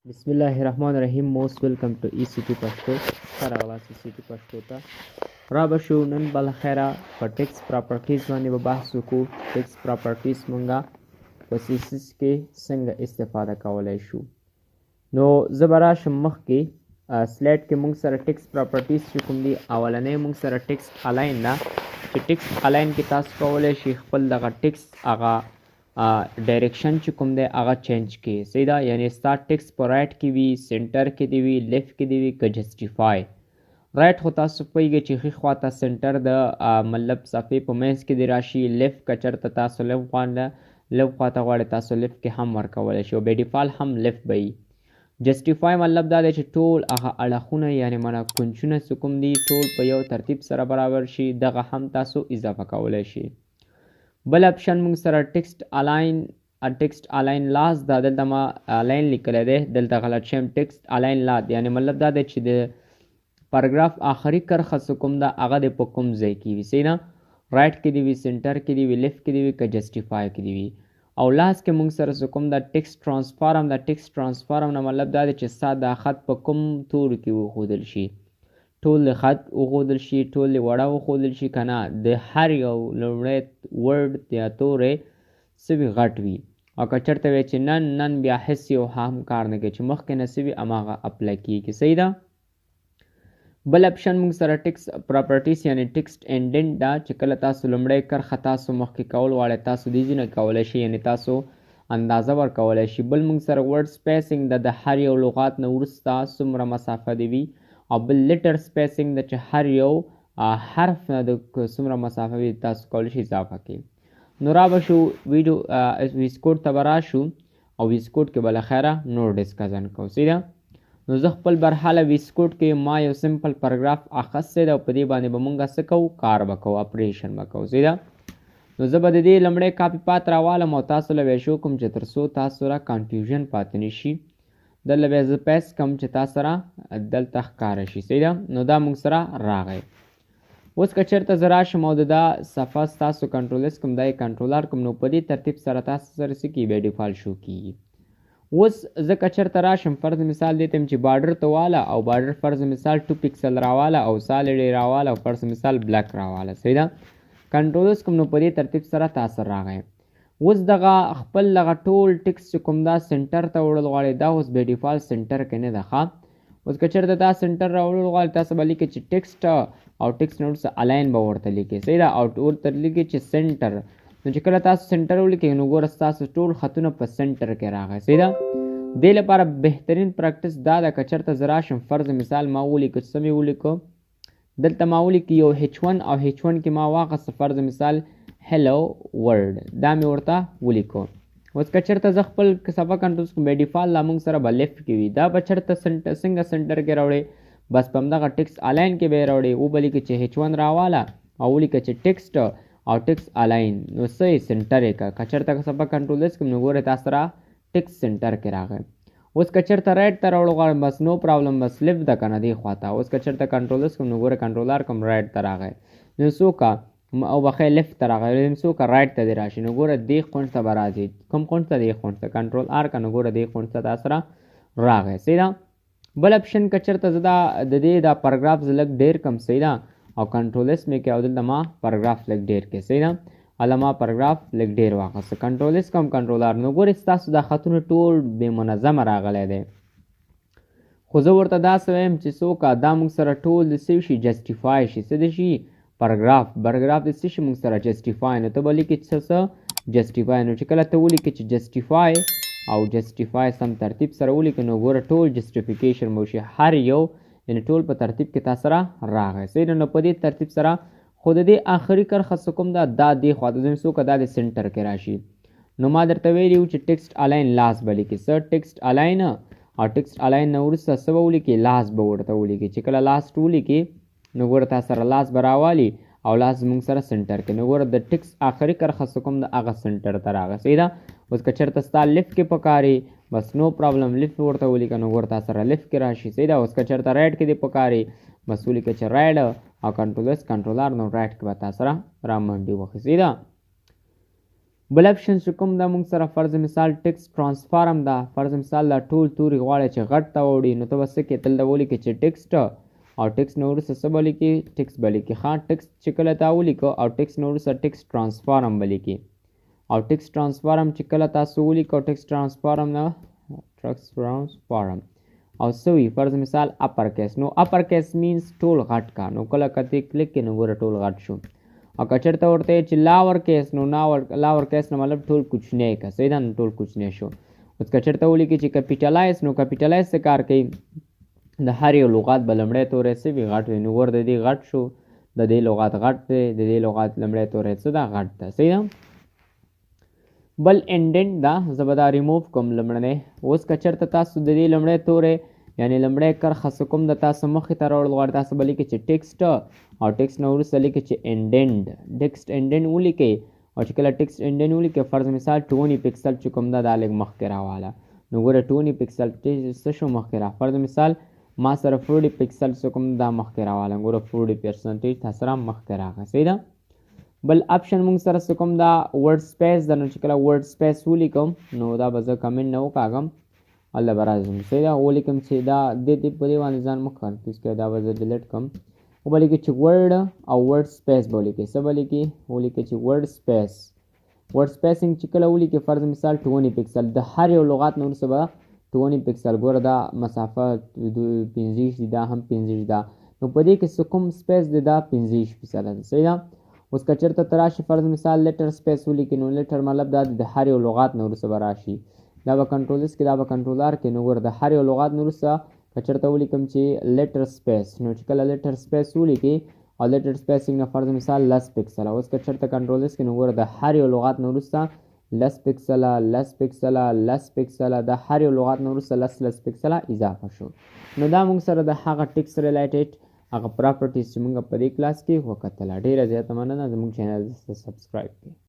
بسم الله الرحمن الرحیم. موست ویلکم ټو ای سی ټي پښتو. ښه راغلاست ای سی ټي پښتو ته. را به شو نن بالاخره په ټیکس پراپرټیز باندې به بحث وکړو. ټیکس پراپرټیز مونږه په سیسیس کې څنګه استفاده کولی شو. نو زه به راشم مخکې سلایډ کې مونږ سره ټیکس پراپرټیز چې کوم دي، اولنی مونږ سره ټیکسټ الاین ده چې ټیکسټ الاین کې تاسو کولی شئ خپل دغه ټیکسټ هغه ډایرکشن چې کوم دی هغه چینج کړي. صحیح ده، یعنی ستا ټیکسټ په رایټ کې وي، سنټر کې دی وي، لیفټ کې دی وي که جسټیفای. رایټ خو تاسو پوهیږئ چې ښي خوا ته سنټر د مطلب صفحې په منځ کې دی راشي. لیفټ که چېرته تاسو لیفټ خوا ته غواړئ تاسو لیفټ کې هم ورکولی شئ او بې ډیفالټ هم لیفټ به وي. جسټیفای مطلب دا دی چې ټول هغه اړخونه یعنی معنا کونجونه چې کوم دي ټول په یو ترتیب سره برابر شي، دغه هم تاسو اضافه کولی شئ. بل اپشن موږ سره ټیکسټ الاین لاس دا. دلته ما الاین لیکلی دی، دلته غلط شیم. ټیکسټ الاین لا یعنی مطلب دا دی چې د پاراګراف آخري کرښه چې کوم ده هغه د په کوم ځای کې وي. صحیح ده، رایټ کې دی وي، سنټر کې دی وي، لیفټ کې دی وي که جسټیفای کې دی وي. او لاس کې موږ سره چې کوم ده ټیکسټ ټرانسفارم ده. ټیکسټ ټرانسفارم نه مطلب دا دی چې ستا دا خط په کوم تورو کې وښودل شي. ټول خط وښودل شي، ټول وړه وښودل شي که نه، د هر یو لومړی ورډ یا توری څه وي غټ وي. او که چېرته وی چې نن بیا هېڅ یو هم کار نه کوي چې مخکې نه څه وي هماغه اپلای کېږي. صحیح ده. بل اپشن موږ سره ټیکس پراپرټیز یعنی ټیکسټ انډنټ ده چې کله تاسو لومړی کرښه تاسو مخکې کول غواړئ تاسو دې ځینه کولی شئ، یعنی تاسو اندازه ورکولی شئ. بل موږ سره ورډ سپیسینګ ده، د هر یو لغات نه وروسته څومره مسافه دې وي. او بل لیټر سپیسینګ ده چې هر یو حرف نه د څومره مسافه وي تاسو کولی شئ اضافه کړئ. نو را به شو ویډیو ویسکوډ ته به راشو او ویسکوډ کې به له خیره نور ډسکشن کوو. صحیح ده. نو زه خپل برحاله ویسکوډ کې ما یو سمپل پاراګراف اخیستی ده او په دې باندې به مونږ څه کوو، کار به کوو، اپریشن به کوو. صحیح ده. نو زه به د دې لومړی کاپي پات راوالم او تاسو له به یې شو کوم چې تر څو تاسو سره کنفیوژن پاتې نه شي. دلته به زه پیسټ کوم چې تاسو سره دلته ښکاره شي. صحیح ده. نو دا موږ سره راغی. اوس که چېرته زه راشم او د دا صفحه ستاسو کنټرول کوم دا یې کنټرولر کوم، نو په دې ترتیب سره تاسو سره څه کېږي، بیا ډیفالټ شو کېږي. اوس زه که چېرته راشم فرض مثال دې ته چې بارډر ته واله او بارډر فرض مثال 2 پکسل راواله او سالډ یې راواله او فرض مثال بلک راواله. صحیح ده. کنټرولز کوم نو په دې ترتیب سره تاسو راغی. اوس دغه خپل دغه ټول ټیکس چې کوم دا سنټر ته وړل غواړئ دا اوس بې ډیفالټ سنټر کې نه ده ښه. اوس که چېرته دا سنټر راوړل غواړئ تاسو به لیکئ چې ټیکسټ او ټیکسټ نه وروسته الاین به ورته لیکئ. صحیح ده. او ورته لیکئ چې سنټر. نو چې کله تاسو سنټر ولیکئ نو ګوره ستاسو ټول خطونه په سنټر کې راغی. صحیح ده. دې لپاره بهترین پریکټس دا ده که چېرته زه راشم فرض مثال ما ولیکو څه مې ولیکو، دلته ما ولیکو یو H1 او H1 کې ما واخیسته فرض مثال هلو ورډ، دا مې ورته ولیکو. اوس که چېرته زه خپل صفحه کنټرول کوم بې ډیفالټ لا موږ سره به لیفټ کې وي. دا به چېرته څنګه سنټر کې راوړئ، بس په همدغه ټیکسټ الاین کې به یې راوړئ. وبه لیکئ چې H1 راواله او ولیکئ چې ټیکسټ او ټیکسټ الاین، نو څه یې سنټر یې کړه. که چېرته صفحه کنټرول کوم نو ګورئ تاسو سره ټیکسټ سنټر کې راغی. اوس که چېرته رایټ ته راوړل غواړم بس نو پرابلم، بس لیفټ ده که نه دې خوا ته. اوس که چېرته کنټرولز کوم نو ګوره کنټرولر کوم رایټ ته راغی. نو څوکه او بخیر لیفټ ته راغی، څوکه رایټ ته دې راشي نو ګوره دې خونج ته به راځي. کوم خونج ته؟ دې خونج ته. کنټرول آر که نو ګوره دې خونج ته تاسو سره راغی. صحیح ده. بل اپشن که چېرته زه د دې دا پاراګراف زه لږ ډېر کم. صحیح ده. او کنټرولس مې کې او دلته ما پاراګراف لږ ډېر کې. صحیح ده. هله ما پاراګراف لږ ډېر واخیسته. کنټرولس کوم کنټرولر نو ګورئ ستاسو دا خطونه ټول بې منظمه راغلی دی. خو زه ورته داسې وایم چې څوکه دا موږ سره ټول د څه شي جسټیفای شي. څه د شي؟ پاراګراف د څه شي موږ سره جسټیفای. نو ته به لیکې څه جسټیفای. نو چې کله ته ولیکې چې جسټیفای او جسټیفای سم ترتیب سره ولیکې نو ګوره ټول جسټیفیکیشن به وشي، هر یو یعنې ټول په ترتیب کې تا سره راغی. صحیح ده. نو په دې ترتیب سره خو د دې آخري کرښه څه کوم ده دا دې خوا ته څوکه دا د سنټر کې راشي. نو ما درته ویلي وو چې ټیکسټ الاین لاس به لیکې. څه ټیکسټ الاین او ټیکسټ الاین نه وروسته څه به ولیکې، لاس به ورته ولیکې. چې کله لاس ولیکې نو ګوره تا سره لاس به راوالي او لاس زموږ سره سنټر کې. نو ګوره د ټیکسټ آخري کرښه څه کوم ده هغه سنټر ته راغی. صحیح ده. اوس که چېرته ستا لیفټ کې پکاري بس نو پرابلم لیفټ ورته ولیکه نو ګوره تا سره لیفټ کې راشي. صحیح ده. اوس که چېرته رایټ کې دې پکاري بس ولیکه چې رایډ او کنټرولر نو رایټ کې به تا سره رامنډي وخي. صحیح ده. بل اپشن چې کوم دا موږ سره فرض مثال ټیکس ټرانسفارم دا فرض مثال دا ټول توري غواړي چې غټ ته وړي نو ته به څه کې تل دا ولیکې چې ټیکسټ او ټیکس نه وروسته څه به لیکې ټیکس به لیکې ښه ټیکس چې کله تا ولیکه او ټیکس نه وروسته ټیکس ټرانسفارم به لیکې او ټیکس ټرانسفارم چې کله تاسو ولیکه ټیکس ټرانسفارم نه ټیکس ټرانسفارم او سوي فرض مثال اپر کیس نو اپر کیس مینس ټول غټ کا نو کله کته کلیک کې نو ګوره ټول غټ شو او کچرته ورته چې لاور کیس نو لاور کیس نو مطلب ټول کوچنی کا سیدا ټول کوچنی شو اوس کچرته ولیکي چې کیپیټلایز نو کیپیټلایز څه کار کوي د هر یو لغات به لمړی تورې څه وي غټ وي نو ګوره د دې غټ شو د دې لغات غټ دی د دې لغات لمړی تورې څه دا غټ ده صحیح ده بل انډنټ دا زه به دا ریموو کوم لمړنی اوس که چېرته تاسو د دې لمړی تورې یعنې لمړی کرښه څه کوم د تاسو مخې ته راوړل غواړي تاسو به لیکئ چې ټیکسټ او ټیکسټ نه وروسته لیکئ چې انډنټ ټیکسټ انډنټ ولیکئ او چې کله ټیکسټ انډنټ ولیکئ فرض مثال 20 پکسل چې کوم دا لږ مخکې راواله نو ګوره 20 پکسل څه شو مخکې را فرض مثال ما سره 40 پکسل چې کوم دا مخکې راواله ګوره 40% تا سره مخکې راغی صحیح ده بل اپشن موږ سره څه کوم دا ورډ سپیس ده نو چې کله ورډ سپیس ولیکم نو دا به زه کمنټ نه وکاږم الله به راځم صحیح ده ولیکم چې دا دې په دې باندې ځان مه کنفیوز کړئ دا به زه ډیلیټ کړم وبه لیکئ چې ورډ او ورډ سپیس به ولیکئ څه به لیکئ ولیکئ چې ورډ سپیس ورډ سپیسینګ چې کله ولیکئ فرض مثال 20 پکسل د هر یو لغات نه وروسته به 20 پکسل ګوره دا مسافه 15 دی دا هم 15 ده نو په دې کې څه کوم سپیس دی دا 15 فیصده ده صحیح ده اوس که چېرته ته راشي فرض مثال لیټر سپیس ولیکې نو لیټر مطلب دا د هر یو لغات نه وروسته به راشي دا به کنټرولس کې دا به کنټرولر کې نو ګوره د هر یو لغات نه وروسته که چېرته ولیکم چې لیټر سپیس نو چې کله لیټر سپیس ولیکې او لیټر سپیسینګ نه فرض مثال 10 پکسله اوس که چېرته کنټرولس کې نو ګوره د هر یو لغات نه وروسته 10 پکسله 10 پکسله 10 پکسله د هر یو لغات نه وروسته 10 پکسله اضافه شو نو دا موږ سره د هغه ټیکس ریلیټډ هغه پراپرټیز چې موږ په دې کلاس کې وکتله ډېره زیاته مننه زموږ چینل سبسکرایب کړئ